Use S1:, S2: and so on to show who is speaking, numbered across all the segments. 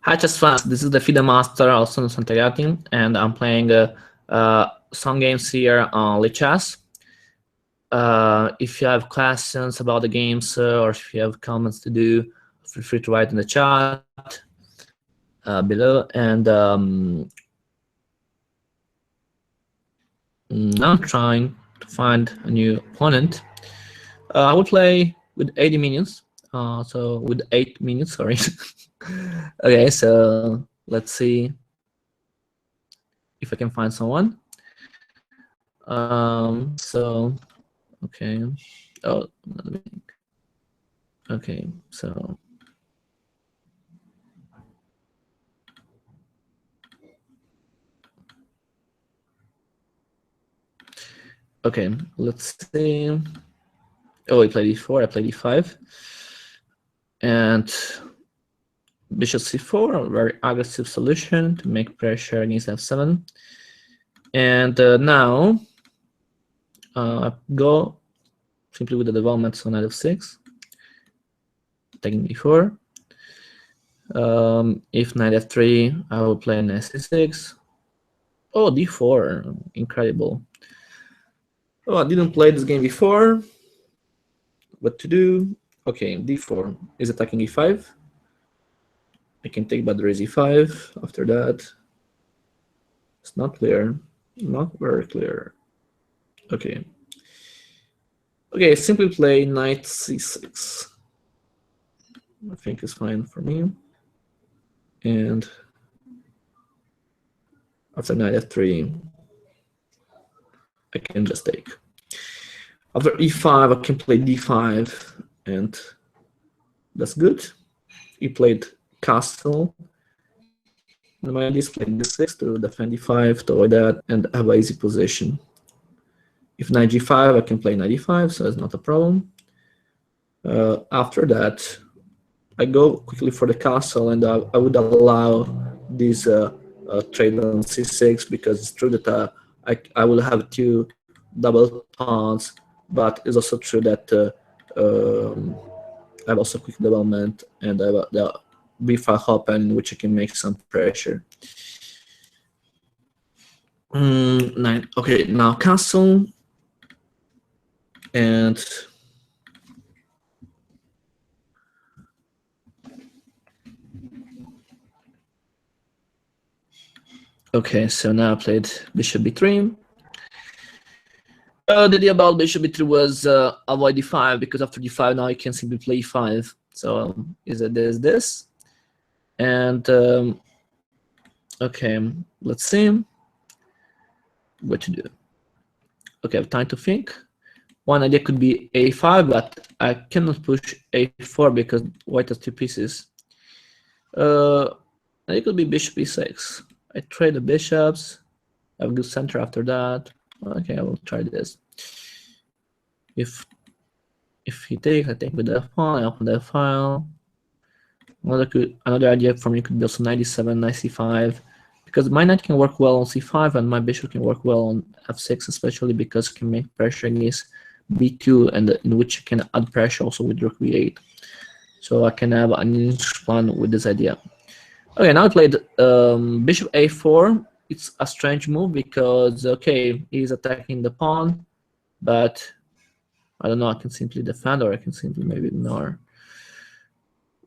S1: Hi, just fast. This is the FIDE Master Alessandro Santagati, and I'm playing some games here on Lichess. If you have questions about the games or if you have comments to do, feel free to write in the chat below. And now I'm trying to find a new opponent. I will play with 80 minions. So with 8 minions, sorry. Okay, so let's see if I can find someone. So okay. Oh, okay. So okay, let's see. Oh, I played e4. I played e5, and bishop c4, a very aggressive solution to make pressure against f7. And now I go simply with the development on knight f6, taking d4. If knight f3, I will play knight c6. Oh, d4, incredible. Oh, I didn't play this game before. What to do? Okay, d4 is attacking e5. I can take, but there is e5. After that, it's not clear, not very clear. Okay. Okay, simply play knight c6. I think it's fine for me. And after knight f3, I can just take. After e5, I can play d5, and that's good. He played castle. And my idea is play d6 to defend e5, to avoid that, and have an easy position. If knight g5, I can play knight e5, so it's not a problem. After that, I go quickly for the castle, and I would allow this trade on c6, because it's true that I will have 2 double pawns, but it's also true that I have also quick development, and I have the b5 open, which I can make some pressure. Okay, now castle, and okay, so now I played bishop b3. The idea about bishop b3 was avoid d5, because after d5 now you can simply play e5. So is it this? And okay, let's see what to do. Okay, I have time to think. One idea could be a5, but I cannot push a4 because white has 2 pieces. It could be bishop e6. I trade the bishops. I have a good center after that. Okay, I will try this. If he takes, I take with the f1, I open the file. Another idea for me could be also 97, knight c5, because my knight can work well on c5 and my bishop can work well on f6, especially because it can make pressure against b2, and in which you can add pressure also with rook b8. So I can have an interesting plan with this idea. Okay, now I played bishop a4. It's a strange move because, okay, he's attacking the pawn, but I don't know, I can simply defend, or I can simply maybe ignore.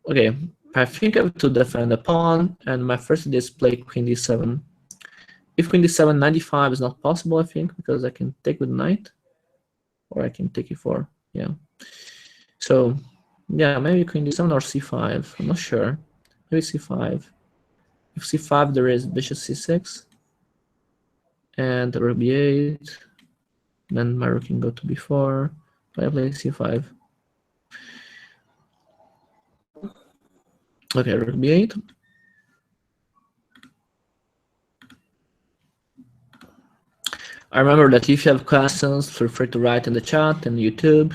S1: Okay, I think I have to defend the pawn, and my first idea is play queen d7. If queen d7, knight d5 is not possible, I think, because I can take with knight, or I can take e4, yeah. So, yeah, maybe queen d7 or c5, I'm not sure. Maybe c5. If c5, there is bishop c6, and rook b8, then my rook can go to b4, I play c5. Okay, rook b8. I remember that if you have questions, feel free to write in the chat and YouTube.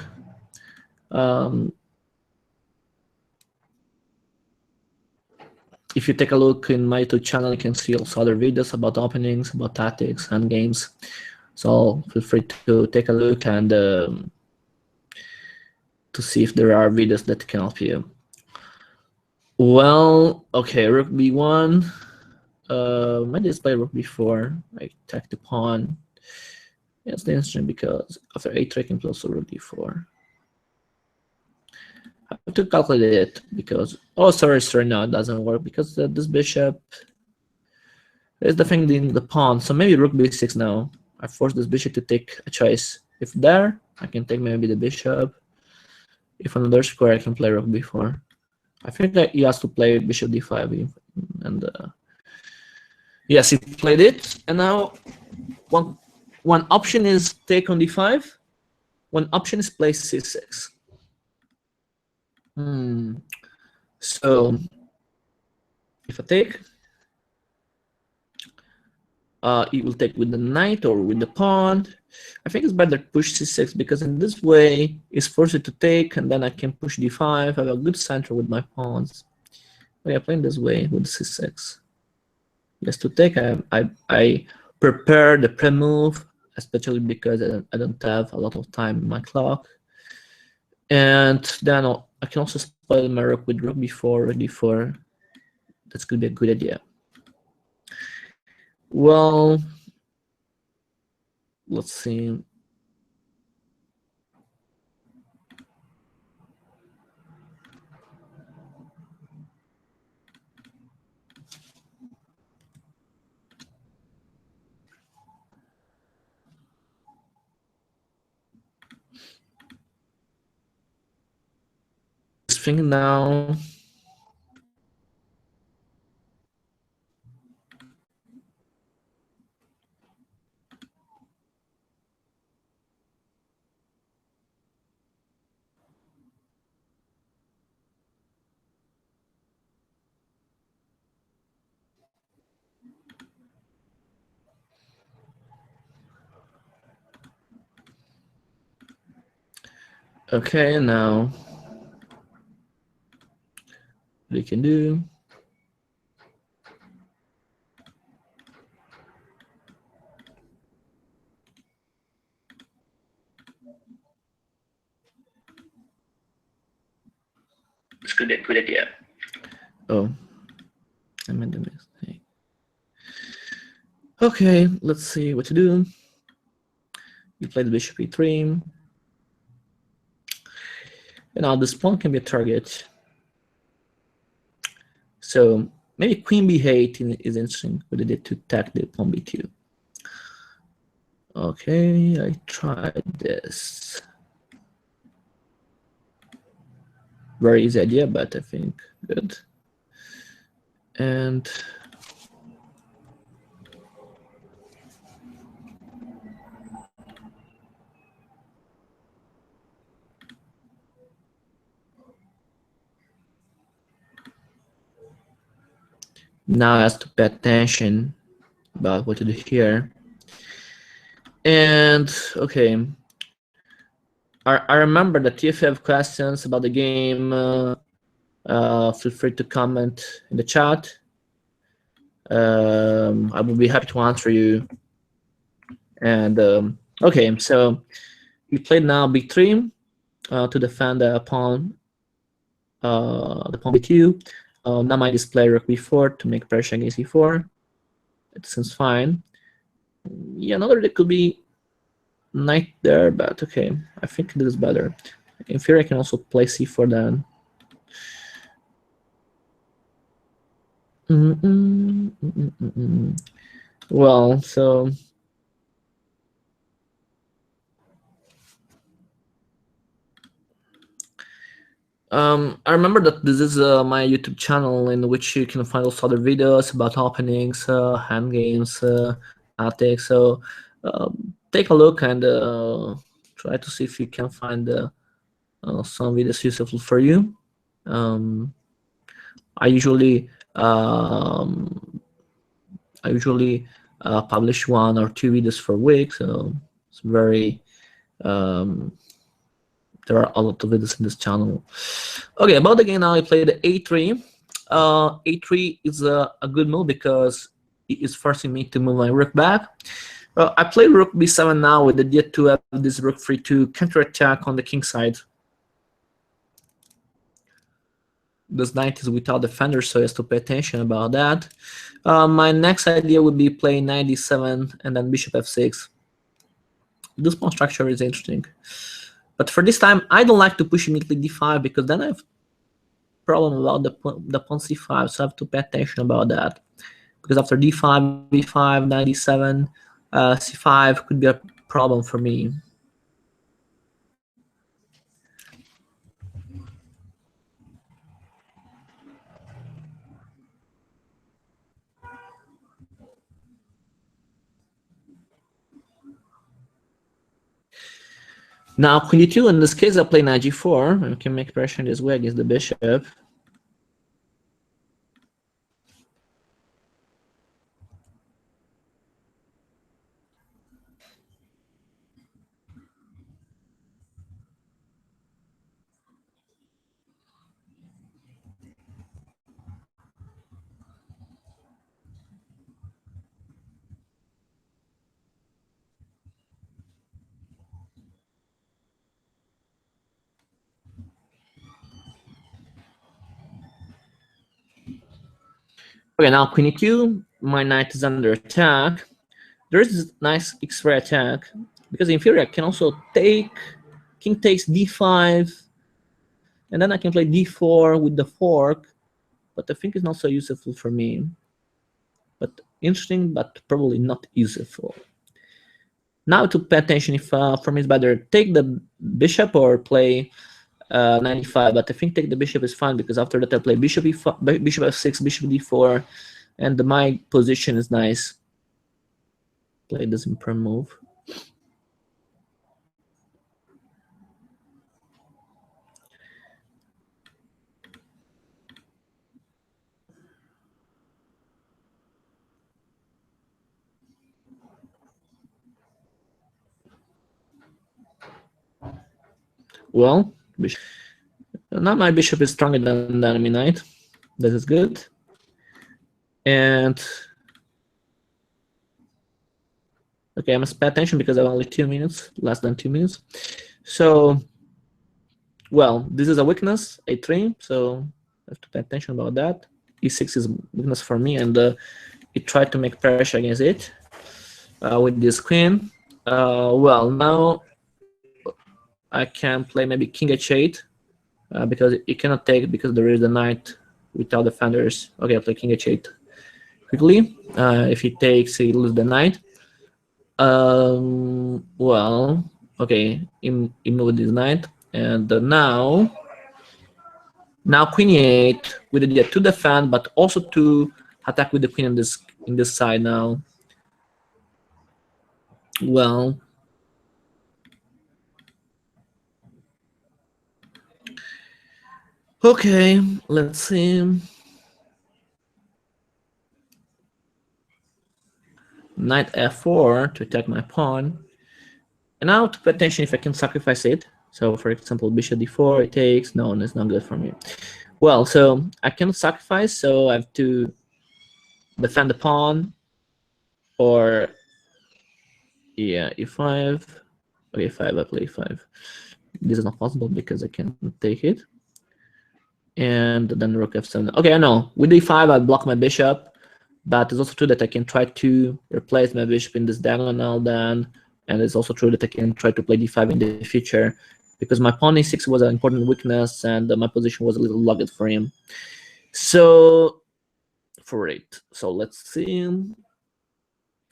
S1: If you take a look in my YouTube channel, you can see also other videos about openings, about tactics and games. So feel free to take a look and to see if there are videos that can help you. Well, okay, rook b1. My display rook b4. I attack the pawn. It's interesting because after a3 I can play also rook d4. I have to calculate it because, oh, sorry, no, it doesn't work because this bishop is defending the pawn. So maybe rook b6 now. I force this bishop to take a choice. If there, I can take maybe the bishop. If another square, I can play rook b4. I think that he has to play bishop d5, and yes, he played it. And now one option is take on d5. One option is play c6. So if I take, it will take with the knight or with the pawn. I think it's better to push c6 because in this way it's forced to take, and then I can push d5. I have a good center with my pawns. But yeah, playing this way with c6. Just to take, I prepare the pre-move, especially because I don't have a lot of time in my clock. And then I can also spoil my rook with rook b4, d4. That's going to be a good idea. Well, let's see. This thing now. Okay, now we can do. It's good, a good idea. Oh, I made a mistake. Okay, let's see what to do. You play the bishop e3. And now this pawn can be a target. So maybe queen b8 is interesting, but it to attack the pawn b2. Okay, I tried this. Very easy idea, but I think good. And now I have to pay attention about what to do here. And okay, I remember that if you have questions about the game, feel free to comment in the chat. I will be happy to answer you. And okay, so we played now b3 to defend the pawn b2. Now my display rook b4 to make pressure against e4. It seems fine. Yeah, another it could be knight there, but okay, I think this is better. In theory, I can also play c4 then. Well, so I remember that this is my YouTube channel in which you can find also other videos about openings, hand games, tactics. So take a look and try to see if you can find some videos useful for you. I usually publish 1 or 2 videos per week, so it's very there are a lot of videos in this channel. Okay, about the game now, I played a3. A3 is a good move because it is forcing me to move my rook back. I play rook b7 now with the idea to have this rook free to counterattack on the king side. this knight is without defender, so he has to pay attention about that. My next idea would be playing knight d7 and then bishop f6. This pawn structure is interesting. But for this time, I don't like to push immediately d5 because then I have problem about the pawn c5, so I have to pay attention about that. Because after d5, b5, knight d7, c5 could be a problem for me. Now queen d2, in this case I play knight g4, and can make pressure in this way against the bishop. Okay, now queen e2, my knight is under attack. There is this nice x-ray attack, because in theory I can also take, king takes d5, and then I can play d4 with the fork, but I think it's not so useful for me. But interesting, but probably not useful. Now to pay attention if for me it's better take the bishop or play 95, but I think take the bishop is fine because after that I play bishop e5, bishop f6, bishop d4, and my position is nice. Play this imprint move. Well, now my bishop is stronger than the enemy knight. That is good. And okay, I must pay attention because I have only 2 minutes, less than 2 minutes. So, well, this is a weakness, a3, so I have to pay attention about that. e6 is weakness for me, and it tried to make pressure against it with this queen. Well, now I can play maybe king h8 because it cannot take because there is the knight without defenders. Okay, I'll play king h8 quickly. If he takes, he loses the knight. Well, okay, he moved his knight, and now queen e8 with the idea to defend, but also to attack with the queen in this side now. Well, okay, let's see. Knight f4 to attack my pawn. And now to pay attention if I can sacrifice it. So for example, bishop d4, it takes. No, it's not good for me. Well, so I cannot sacrifice, so I have to defend the pawn. Or, yeah, e5. Okay, e5, I play e5. This is not possible because I can't take it. And then rook f7. Okay, I know. With e5, I block my bishop. But it's also true that I can try to replace my bishop in this diagonal then. And it's also true that I can try to play d5 in the future. Because my pawn e6 was an important weakness and my position was a little locked for him. So, for it. So let's see.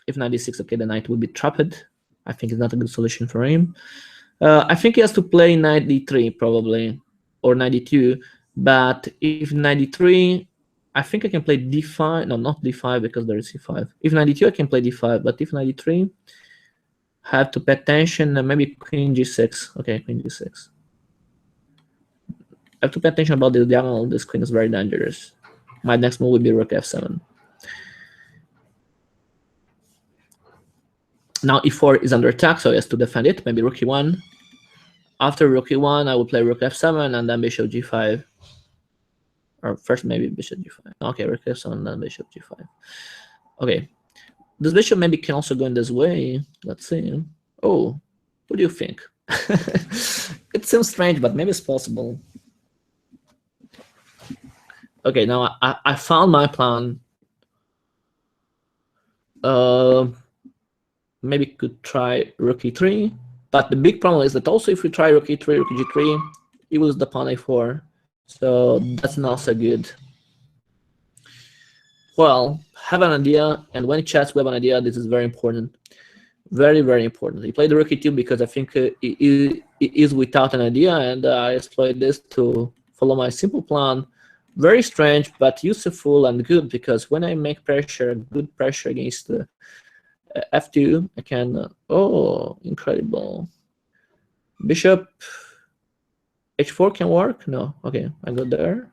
S1: If knight d6, okay, the knight will be trapped. I think it's not a good solution for him. I think he has to play knight d3 probably. Or knight d2. But if knight d3, I think I can play d5. No, not d5 because there is c5. If knight d2, I can play d5. But if knight d3, I have to pay attention. Maybe queen g6. Okay, queen g6. I have to pay attention about the diagonal. This queen is very dangerous. My next move will be rook f7. Now e4 is under attack, so he has to defend it. Maybe rook e1. After rook e1, I will play rook f7 and then bishop g5. Or first maybe bishop g5. Okay, rook f7 and then bishop g5. Okay. This bishop maybe can also go in this way. Let's see. Oh, what do you think? It seems strange, but maybe it's possible. Okay, now I found my plan. Maybe could try rook e3, but the big problem is that also if you try rook e3, rook g3, you lose the pawn a4, so that's not so good. Well, have an idea, and when chess we have an idea, this is very important. Very, very important. He played the rook e2 because I think it is without an idea, and I exploit this to follow my simple plan. Very strange, but useful and good, because when I make pressure, good pressure against the f2, I can, oh, incredible. Bishop h4 can work? No, okay, I go there.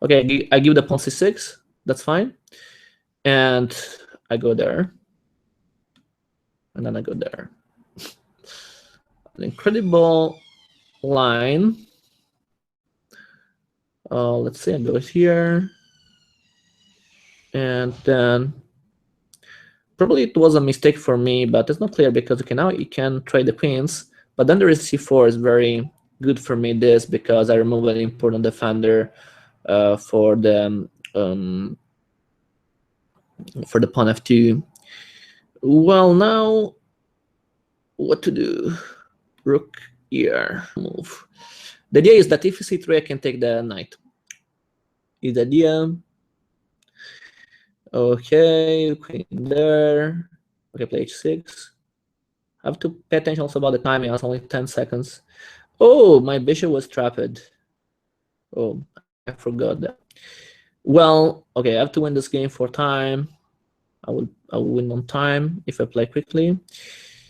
S1: Okay, I give the pawn c6, that's fine. And I go there. And then I go there. An incredible line. Let's see, I go here. And then probably it was a mistake for me, but it's not clear because okay, now you can trade the queens, but then there is c4 is very good for me this because I remove an important defender for the pawn f2. Well, now what to do? Rook here, move. The idea is that if c3, I can take the knight. Is the idea. Okay, queen there. Okay, play h6. I have to pay attention also about the timing. It's only 10 seconds. Oh, my bishop was trapped. Oh, I forgot that. Well, okay, I have to win this game for time. I will win on time if I play quickly.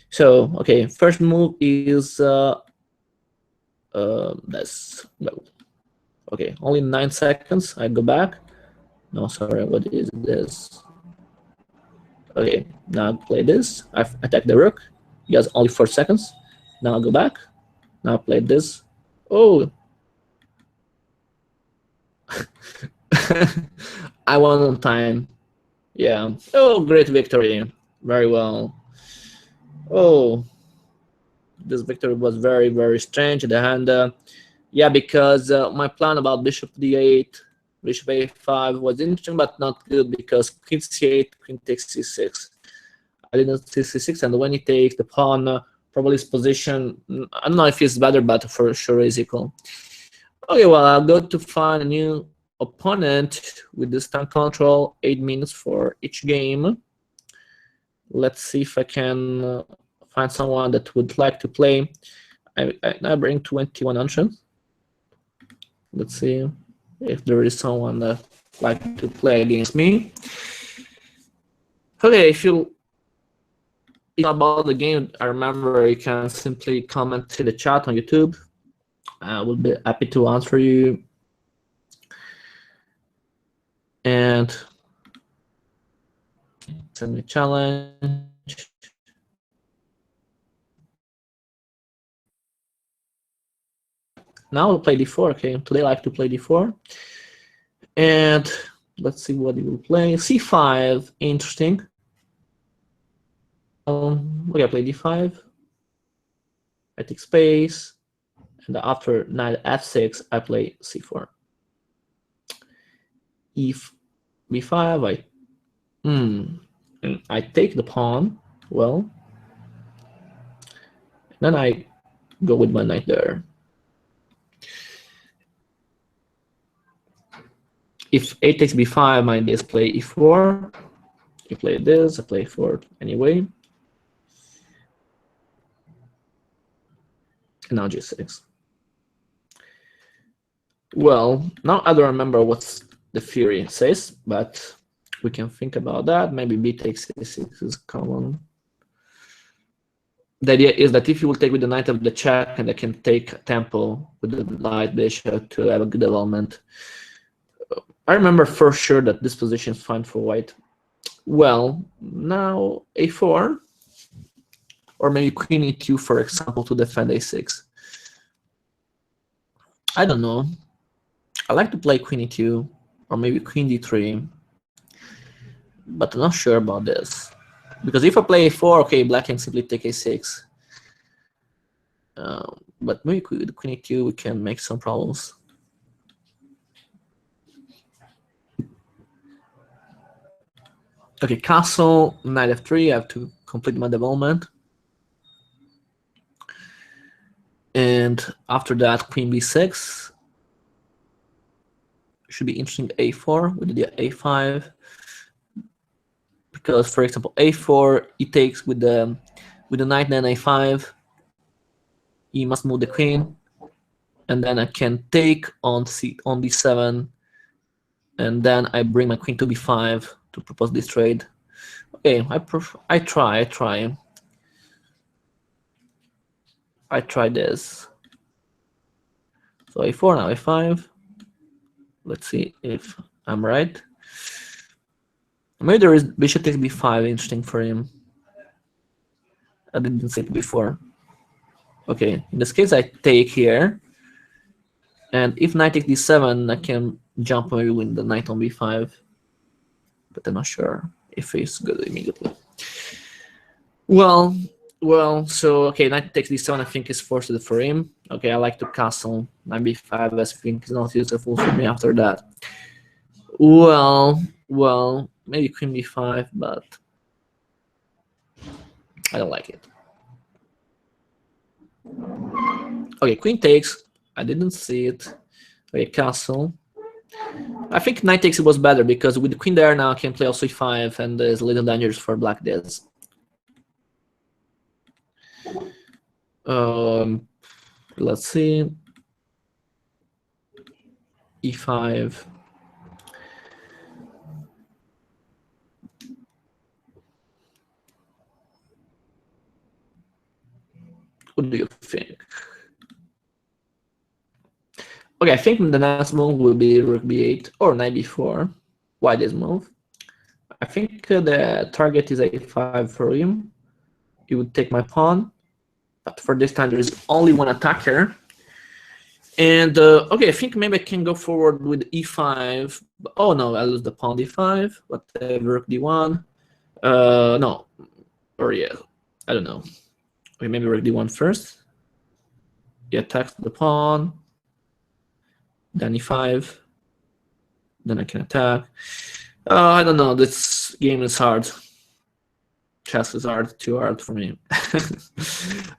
S1: So, okay, first move is this. No. Okay, only 9 seconds. I go back. No, sorry, what is this? Okay, now play this. I attack the rook. He has only 4 seconds. Now I'll go back. Now I play this. Oh. I won on time. Yeah. Oh, great victory. Very well. Oh. This victory was very, very strange at the hand. Yeah, because my plan about bishop d8, bishop a5 was interesting, but not good because queen c8, queen takes c6. I didn't see c6, and when he takes the pawn, probably his position, I don't know if it's better, but for sure is equal. Okay, well, I'll go to find a new opponent with this time control, 8 minutes for each game. Let's see if I can find someone that would like to play. I bring 2100. Let's see if there is someone that would like to play against me. Okay, if you about the game, I remember you can simply comment in the chat on YouTube. I will be happy to answer you. And send me a challenge. Now we'll play d4. Okay, today I like to play d4. And let's see what he will play. c5, interesting. Okay, I play d5. I take space. And after knight f6, I play c4. If b5, I take the pawn. Well, then I go with my knight there. If a takes b5, my idea is play e4. You play this, I play e4 anyway. And now g6. Well, now I don't remember what the theory says, but we can think about that. Maybe b takes c6 is common. The idea is that if you will take with the knight of the check, and I can take tempo with the knight bishop to have a good development. I remember for sure that this position is fine for white. Well, now a4, or maybe queen e2, for example, to defend a6. I don't know. I like to play queen e2, or maybe queen d3, but I'm not sure about this. Because if I play a4, okay, black can simply take a6. But maybe with queen e2, we can make some problems. Okay, castle, knight f3. I have to complete my development. And after that, queen b6. Should be interesting. A4 with the a5. Because, for example, a4, he takes with the knight, then a5. He must move the queen, and then I can take on d7, and then I bring my queen to b5 to propose this trade. Okay, I try this. So a4, now a5. Let's see if I'm right. Maybe there is bishop takes b5, interesting for him. I didn't say it before. Okay, in this case I take here, and if knight takes d7, I can jump maybe with the knight on b5, but I'm not sure if it's good immediately. Well, so okay, knight takes d7 I think is forced for him. Okay, I like to castle knight b5 as I think is not useful for me after that. Well, maybe queen b5, but I don't like it. Okay, queen takes. I didn't see it. Okay, castle. I think knight takes it was better because with the queen there now I can play also e5 and there's little dangerous for black this. Let's see. e5. What do you think? Okay, I think the next move will be rook b8 or knight b4. Why this move? I think the target is a5 for him. He would take my pawn, but for this time there is only one attacker. And okay, I think maybe I can go forward with e5. Oh no, I lose the pawn d5. Whatever, rook d1. No, or yeah, I don't know. Okay, maybe rook d1 first. He attacks the pawn. Then e5. Then I can attack. I don't know. This game is hard. Chess is hard, too hard for me.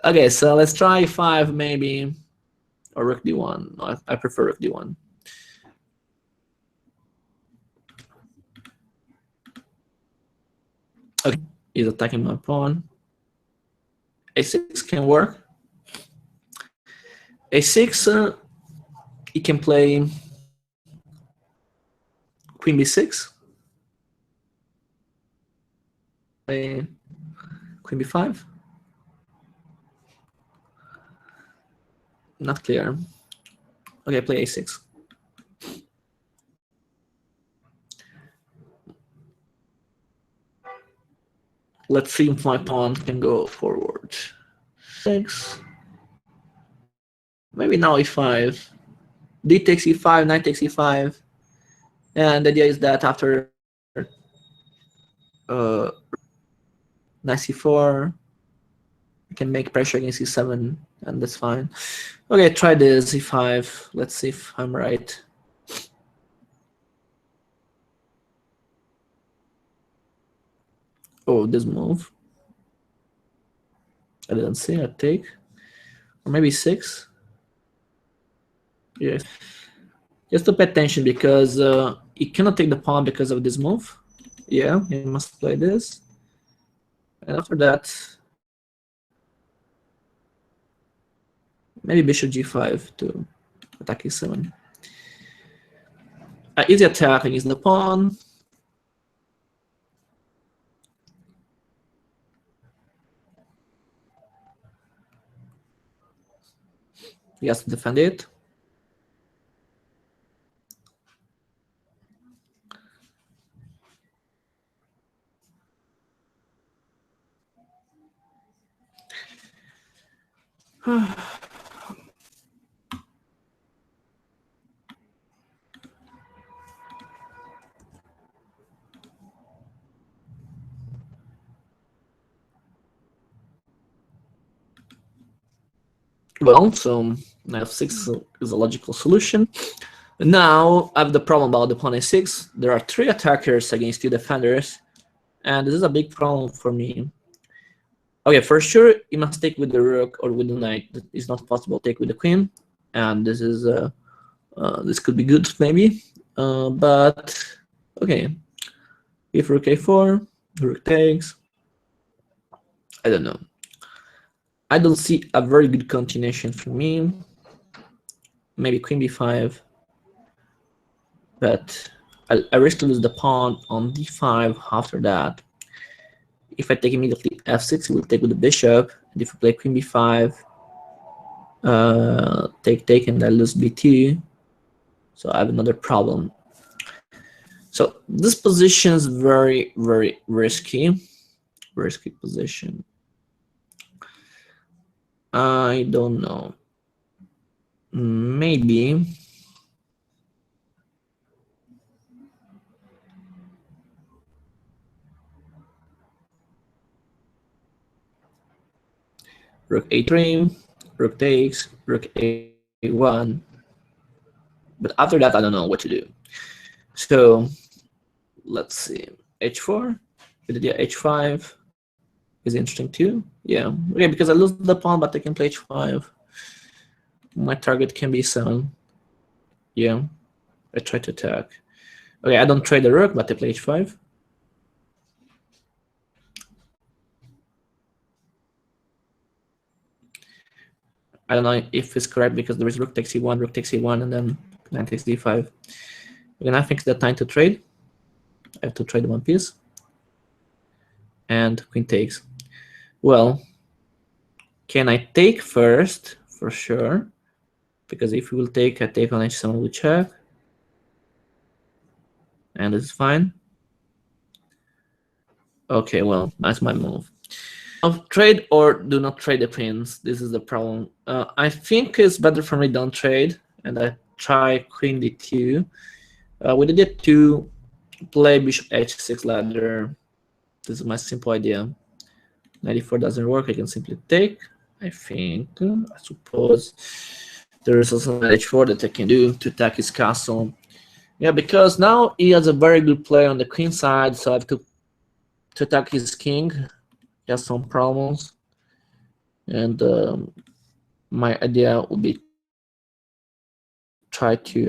S1: Okay, so let's try e5 maybe, or rook d1. No, I prefer rook d1. Okay, he's attacking my pawn. a6 can work. a6, he can play queen b6. Play queen b5. Not clear. Okay, play a6. Let's see if my pawn can go forward. 6. Maybe now e5. D takes e5, knight takes e5. And the idea is that after knight c4, I can make pressure against e7, and that's fine. Okay, try this e5. Let's see if I'm right. Oh, this move. I didn't see a take. Or maybe 6. Yes. Just to pay attention because he cannot take the pawn because of this move. Yeah, he must play this. And after that, maybe bishop g5 to attack e7. Easy attack against the pawn. He has to defend it. Well, so knight f6 is a logical solution. Now I have the problem about the pawn a6. There are 3 attackers against 2 defenders. and this is a big problem for me. Okay, for sure, you must take with the rook or with the knight. It's not possible to take with the queen, and this is this could be good maybe, but okay. If rook a4, rook takes. I don't know. I don't see a very good continuation for me. Maybe queen b5, but I risk to lose the pawn on d5 after that. If I take immediately f6, it will take with the bishop. And if I play queen b5, take, and I lose b2. So I have another problem. So this position is very, very risky. Risky position. I don't know. Maybe. Rook a3, rook takes, rook a1. But after that, I don't know what to do. So let's see. h4, with the h5 is interesting too. Yeah, okay, because I lose the pawn, but I can play h5. My target can be 7. Yeah, I try to attack. Okay, I don't trade the rook, but I play h5. I don't know if it's correct because there is rook takes e1, and then knight takes d5. Again, I think it's the time to trade. I have to trade one piece. And queen takes. Well, can I take first? For sure. Because if we will take, I take on h7, we check. And this is fine. Okay, well, that's my move. Trade or do not trade the queens. This is the problem. I think it's better for me don't trade, and I try queen d2. With the d2, play bishop h6 ladder. This is my simple idea. 94 doesn't work. I can simply take. I think. I suppose there is also an h4 that I can do to attack his castle. Yeah, because now he has a very good player on the queen side, so I have to attack his king. He has some problems, and my idea would be try to.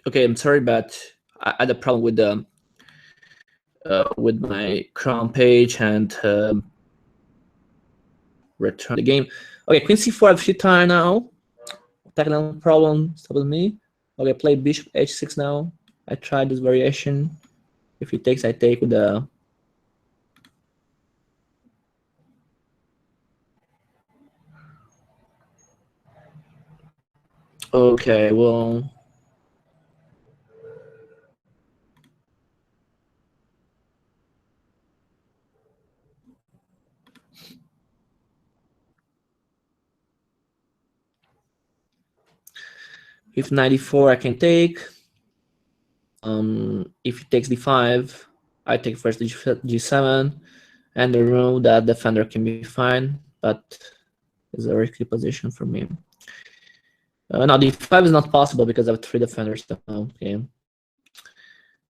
S1: Okay, I'm sorry, but I had a problem with my Chrome page and return the game. Okay, queen c4 a few times now. Technical problem, stop with me. Okay, play bishop h6 now. I tried this variation. If he takes, I take with the. Okay, well. If 94, I can take. If he takes d5, I take first g7, and the room that defender can be fine, but it's a risky position for me. Now d5 is not possible because I have 3 defenders. Okay,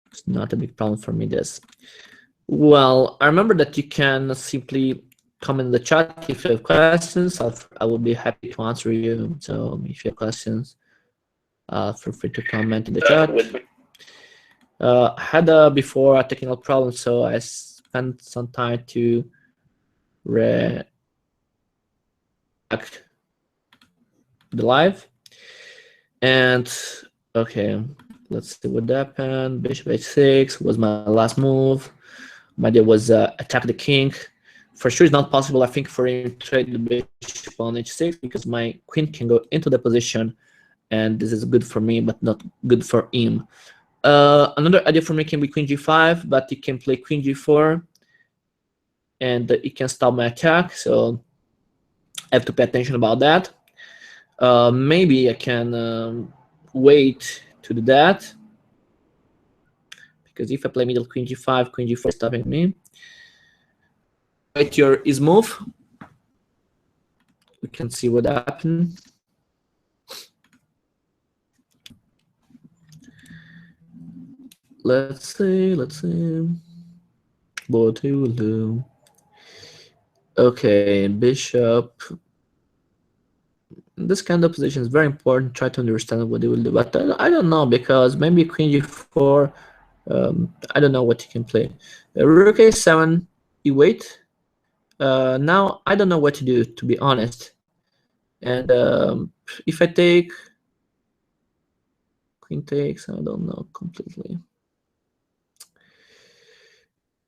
S1: it's not a big problem for me. This. Well, I remember that you can simply comment in the chat if you have questions. I will be happy to answer you. So if you have questions, feel free to comment in the chat. Had before a technical problem, so I spent some time to react the live. And okay, Let's see what happened. Bishop h6 was my last move. My idea was attack the king. For sure, it's not possible, I think, for him to trade the bishop on h6 because my queen can go into the position, and this is good for me, but not good for him. Another idea for me can be queen g5, but he can play queen g4, and it can stop my attack. So I have to pay attention about that. Maybe I can wait to do that, because if I play middle queen g5, queen g4 is stopping me. Wait his move. We can see what happened. Let's see what he will do. Okay, bishop. This kind of position is very important. Try to understand what he will do, but I don't know, because maybe queen g4. I don't know what he can play. Rook a7. You wait. Now I don't know what to do, to be honest. And if I take queen takes, I don't know completely.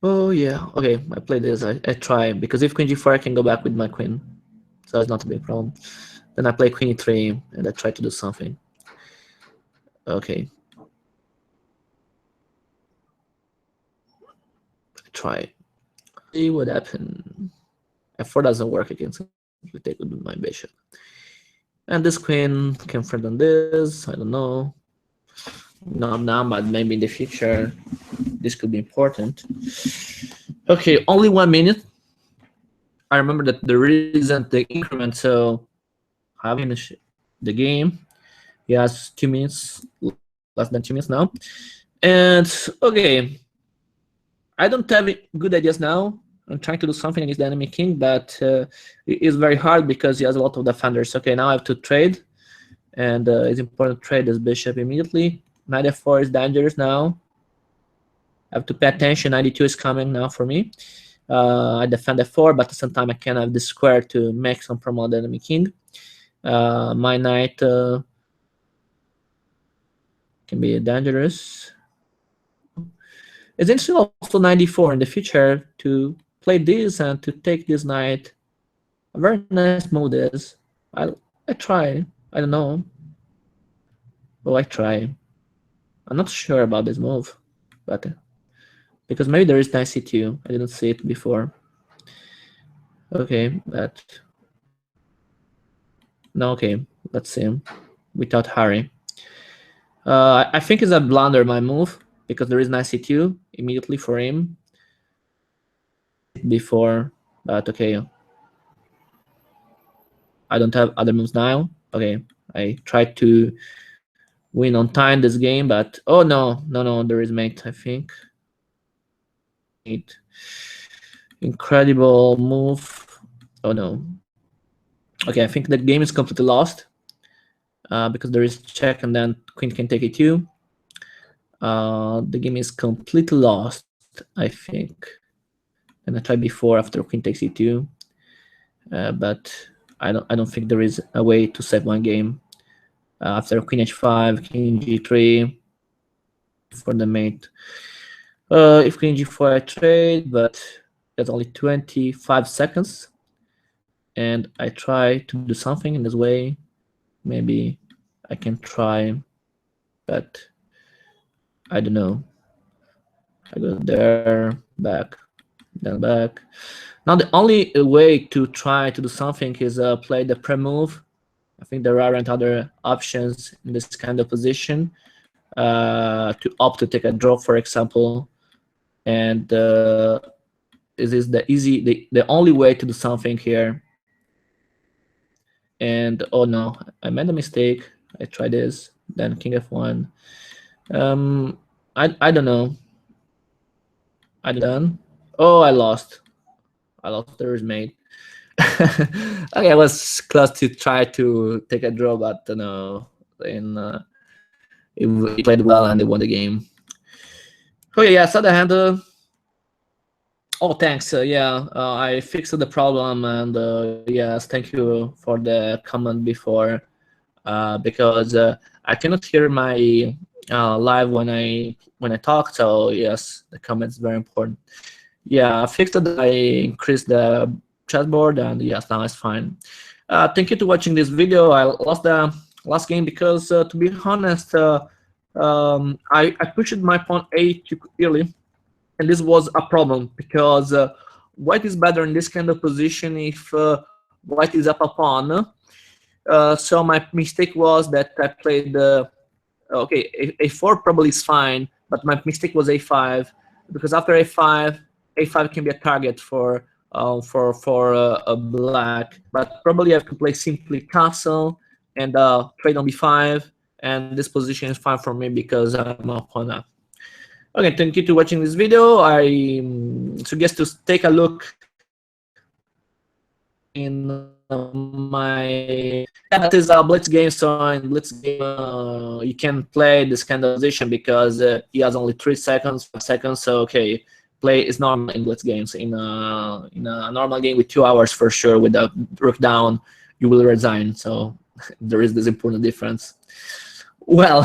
S1: Oh yeah, okay, I play this. I try, because if queen g4, I can go back with my queen, so it's not a big problem. Then I play queen e3 and I try to do something. Okay, I try. See what happened. f4 doesn't work. I can simply take with my bishop, and this queen can friend on this. I don't know. Not now, but maybe in the future this could be important. Okay, only 1 minute. I remember that there isn't the increment, so I finished the game. He has 2 minutes, less than 2 minutes now. And okay, I don't have good ideas now. I'm trying to do something against the enemy king, but it is very hard because he has a lot of defenders. Okay, now I have to trade, and it's important to trade this bishop immediately. Knight f4 is dangerous now. I have to pay attention. 92 is coming now for me. I defend f4, but at the same time I can have this square to make some problem on the enemy king. My knight can be dangerous. It's interesting also 94 in the future to play this and to take this knight. A very nice move this. I try. I don't know. Oh, I try. I'm not sure about this move, but because maybe there is knight c2. I didn't see it before. Okay, but no. Okay, let's see. Without hurry. I think it's a blunder, my move, because there is knight c2 immediately for him before, but okay. I don't have other moves now. Okay, I tried to win on time this game, but oh no, there is mate, I think. Incredible move. Oh no. Okay, I think the game is completely lost because there is check and then queen can take a2. The game is completely lost, I think. And I tried before after queen takes e2, but I don't think there is a way to save one game. After queen h5, king g3 for the mate. If queen g4 I trade, but there's only 25 seconds, and I try to do something in this way. Maybe I can try, but I don't know. I go there, back, then back. Now the only way to try to do something is play the pre-move. I think there aren't other options in this kind of position. To opt to take a draw, for example, and this is the only way to do something here. And oh no, I made a mistake. I tried this, then king f1. I don't know. I done. Oh, I lost. There is mate. Okay, I was close to try to take a draw, but no. Then it played well and they won the game. Okay, yeah, so the hand. Oh, thanks. I fixed the problem, and yes, thank you for the comment before, because I cannot hear my live when I talk. So yes, the comments very important. Yeah, I fixed it. I increased the chatboard, and yes, now it's fine. Thank you to watching this video. I lost the last game because, to be honest, I pushed my pawn a too early, and this was a problem because white is better in this kind of position if white is up a pawn. So my mistake was that I played okay, a4 probably is fine, but my mistake was a5 because after a5 can be a target for a black. But probably I have to play simply castle and trade on b5, and this position is fine for me because I'm up on a. Okay, thank you for watching this video. I suggest to take a look in my that is a blitz game. So in blitz game you can play this kind of position because he has only 3 seconds, 5 seconds. So okay, play is normal in blitz games. In a normal game with 2 hours for sure, with a rook down, you will resign. So there is this important difference. Well,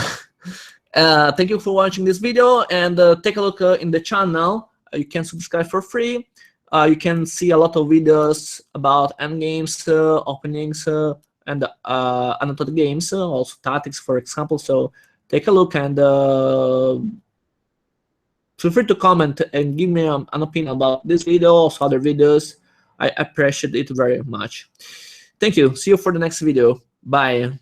S1: thank you for watching this video, and take a look in the channel. You can subscribe for free. You can see a lot of videos about endgames, openings, and annotated games, also tactics, for example. So take a look, and feel free to comment and give me an opinion about this video, also other videos. I appreciate it very much. Thank you. See you for the next video. Bye.